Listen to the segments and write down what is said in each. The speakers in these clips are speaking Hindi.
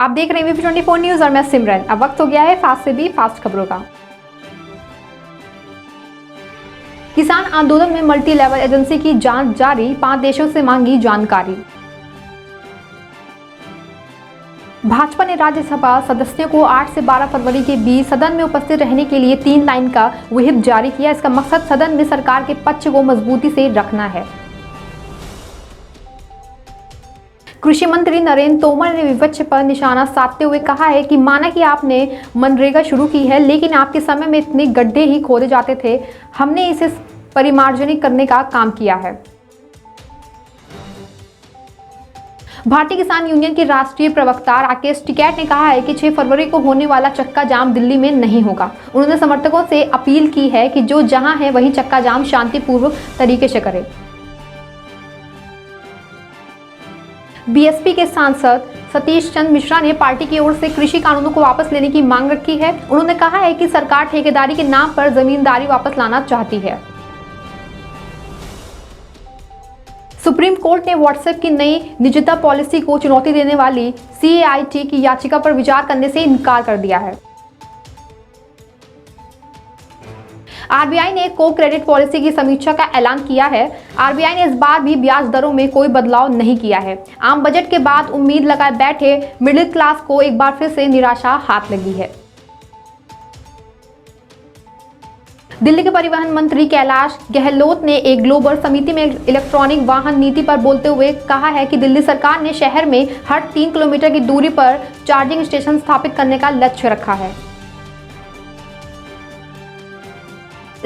आप देख रहे हैं VP24 न्यूज और मैं सिमरन। अब वक्त हो गया है फास्ट से भी फास्ट खबरों का। किसान आंदोलन में मल्टी लेवल एजेंसी की जांच जारी, 5 देशों से मांगी जानकारी। भाजपा ने राज्यसभा सदस्यों को 8 से 12 फरवरी के बीच सदन में उपस्थित रहने के लिए 3 लाइन का व्हिप जारी किया। इसका मकसद सदन में सरकार के पक्ष को मजबूती से रखना है। कृषि मंत्री नरेंद्र तोमर ने विपक्ष पर निशाना साधते हुए कहा है कि माना कि आपने मनरेगा शुरू की है, लेकिन आपके समय में इतने गड्ढे ही खोदे जाते थे, हमने इसे परिमार्जनिक करने का काम किया है। भारतीय किसान यूनियन के राष्ट्रीय प्रवक्ता राकेश टिकैत ने कहा है कि 6 फरवरी को होने वाला चक्का जाम दिल्ली में नहीं होगा। उन्होंने समर्थकों से अपील की है कि जो जहां है वहीं चक्का जाम शांतिपूर्वक तरीके से करें। बीएसपी के सांसद सतीश चंद्र मिश्रा ने पार्टी की ओर से कृषि कानूनों को वापस लेने की मांग रखी है। उन्होंने कहा है कि सरकार ठेकेदारी के नाम पर जमींदारी वापस लाना चाहती है। सुप्रीम कोर्ट ने व्हाट्सएप की नई निजता पॉलिसी को चुनौती देने वाली CAIT की याचिका पर विचार करने से इनकार कर दिया है। RBI ने को क्रेडिट पॉलिसी की समीक्षा का ऐलान किया है। RBI ने इस बार भी ब्याज दरों में कोई बदलाव नहीं किया है। आम बजट के बाद उम्मीद लगाए बैठे मिडिल क्लास को एक बार फिर से निराशा हाथ लगी है। दिल्ली के परिवहन मंत्री कैलाश गहलोत ने एक ग्लोबल समिति में इलेक्ट्रॉनिक वाहन नीति पर बोलते हुए कहा है कि दिल्ली सरकार ने शहर में हर 3 किलोमीटर की दूरी पर चार्जिंग स्टेशन स्थापित करने का लक्ष्य रखा है।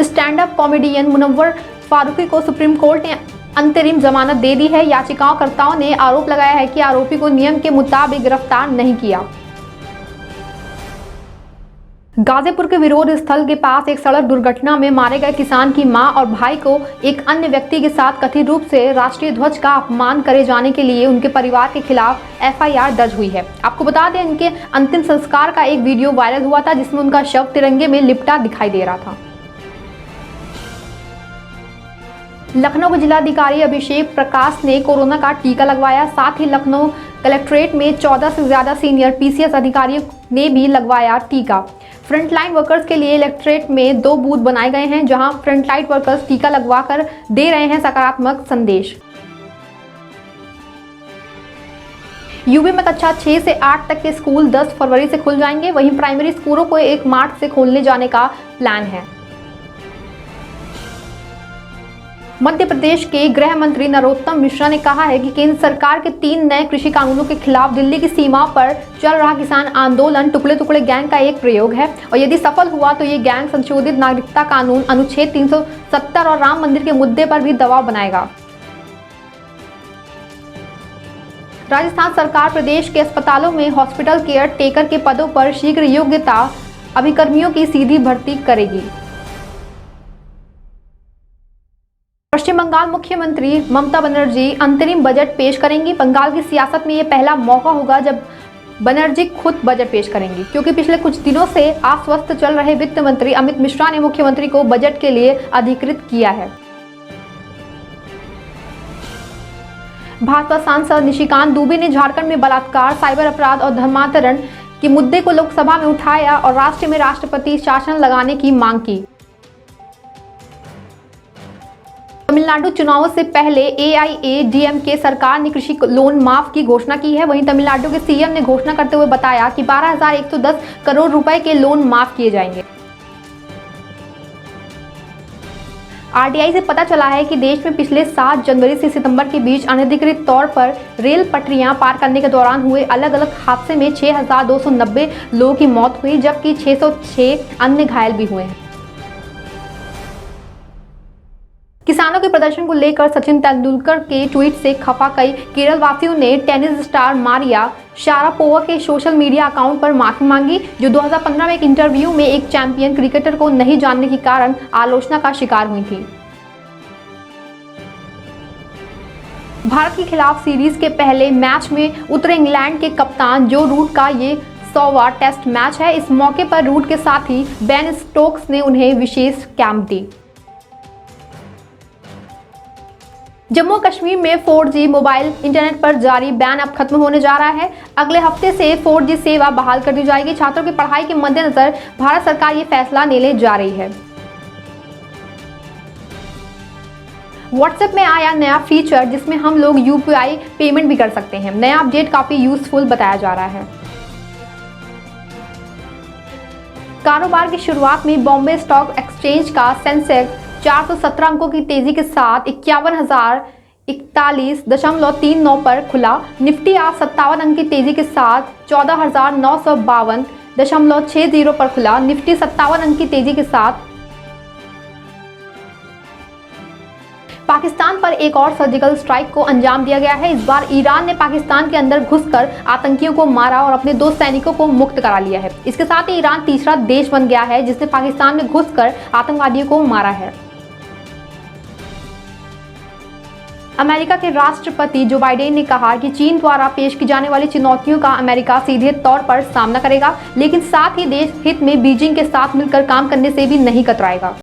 Stand up comedian Munawar Faruqui को सुप्रीम कोर्ट ने अंतरिम जमानत दे दी है। याचिकाकर्ताओं ने आरोप लगाया है कि आरोपी को नियम के मुताबिक गिरफ्तार नहीं किया। गाजीपुर के विरोध स्थल के पास एक सड़क दुर्घटना में मारे गए किसान की मां और भाई को एक अन्य व्यक्ति के साथ कथित रूप से राष्ट्रीय ध्वज का अपमान करे जाने के लिए उनके परिवार के खिलाफ FIR दर्ज हुई है। आपको बता दें, उनके अंतिम संस्कार का एक वीडियो वायरल हुआ था जिसमें उनका शव तिरंगे में लिपटा दिखाई दे रहा था। लखनऊ के जिलाधिकारी अभिषेक प्रकाश ने कोरोना का टीका लगवाया। साथ ही लखनऊ कलेक्ट्रेट में 14 से ज्यादा सीनियर PCS अधिकारियों ने भी लगवाया टीका। फ्रंटलाइन वर्कर्स के लिए इलेक्ट्रेट में 2 बूथ बनाए गए हैं, जहां फ्रंटलाइन वर्कर्स टीका लगवाकर दे रहे हैं सकारात्मक संदेश। यूपी में कक्षा 6 से 8 तक के स्कूल 10 फरवरी से खुल जाएंगे। वहीं प्राइमरी स्कूलों को 1 मार्च से खोलने जाने का प्लान है। मध्य प्रदेश के गृह मंत्री नरोत्तम मिश्रा ने कहा है कि केंद्र सरकार के 3 नए कृषि कानूनों के खिलाफ दिल्ली की सीमा पर चल रहा किसान आंदोलन टुकड़े टुकड़े गैंग का एक प्रयोग है और यदि सफल हुआ तो ये गैंग संशोधित नागरिकता कानून अनुच्छेद 370 और राम मंदिर के मुद्दे पर भी दबाव बनाएगा। राजस्थान सरकार प्रदेश के अस्पतालों में हॉस्पिटल केयर टेकर के पदों पर शीघ्र योग्यता अभिकर्मियों की सीधी भर्ती करेगी। पश्चिम बंगाल मुख्यमंत्री ममता बनर्जी अंतरिम बजट पेश करेंगी। बंगाल की सियासत में यह पहला मौका होगा जब बनर्जी खुद बजट पेश करेंगी, क्योंकि पिछले कुछ दिनों से आश्वस्त चल रहे वित्त मंत्री अमित मिश्रा ने मुख्यमंत्री को बजट के लिए अधिकृत किया है। भाजपा सांसद निशिकांत दुबे ने झारखंड में बलात्कार, साइबर अपराध और धर्मांतरण के मुद्दे को लोकसभा में उठाया और राष्ट्र में राष्ट्रपति शासन लगाने की मांग की। तमिलनाडु चुनावों से पहले AIADMK सरकार ने कृषि लोन माफ की घोषणा की है। वहीं तमिलनाडु के CM ने घोषणा करते हुए बताया कि 12,110 करोड़ रुपए के लोन माफ किए जाएंगे। RTI से पता चला है कि देश में पिछले 7 जनवरी से सितंबर के बीच अनधिकृत तौर पर रेल पटरियां पार करने के दौरान हुए अलग अलग हादसे में 6,290 लोगों की मौत हुई, जबकि 606 अन्य घायल भी हुए हैं। किसानों के प्रदर्शन को लेकर सचिन तेंदुलकर के ट्वीट से खफा कई केरल वासियों ने टेनिस स्टार मारिया शारापोवा के सोशल मीडिया अकाउंट पर माफी मांगी, जो 2015 में एक इंटरव्यू में एक चैंपियन क्रिकेटर को नहीं जानने के कारण आलोचना का शिकार हुई थी। भारत के खिलाफ सीरीज के पहले मैच में उतरे इंग्लैंड के कप्तान जो रूट का ये 100वां टेस्ट मैच है। इस मौके पर रूट के साथी बेन स्टोक्स ने उन्हें विशेष कैंप दी। जम्मू कश्मीर में 4G मोबाइल इंटरनेट पर जारी बैन अब खत्म होने जा रहा है। अगले हफ्ते से 4G सेवा बहाल कर दी जाएगी। छात्रों की पढ़ाई के मद्देनजर भारत सरकार ये फैसला लेने जा रही है। व्हाट्सएप में आया नया फीचर जिसमें हम लोग UPI पेमेंट भी कर सकते हैं। नया अपडेट काफी यूजफुल बताया जा रहा है। कारोबार की शुरुआत में बॉम्बे स्टॉक एक्सचेंज का सेंसेक्स 417 अंकों की तेजी के साथ 51,041.39 पर खुला। निफ्टी आज 57 अंक की तेजी के साथ 14,952.60 पर खुला। निफ्टी 57 अंक की तेजी के साथ। पाकिस्तान पर एक और सर्जिकल स्ट्राइक को अंजाम दिया गया है। इस बार ईरान ने पाकिस्तान के अंदर घुसकर आतंकियों को मारा और अपने 2 सैनिकों को मुक्त करा लिया है। इसके साथ ही ईरान तीसरा देश बन गया है जिसने पाकिस्तान में घुसकर आतंकवादियों को मारा है। अमेरिका के राष्ट्रपति जो बाइडेन ने कहा कि चीन द्वारा पेश की जाने वाली चुनौतियों का अमेरिका सीधे तौर पर सामना करेगा, लेकिन साथ ही देश हित में बीजिंग के साथ मिलकर काम करने से भी नहीं कतराएगा।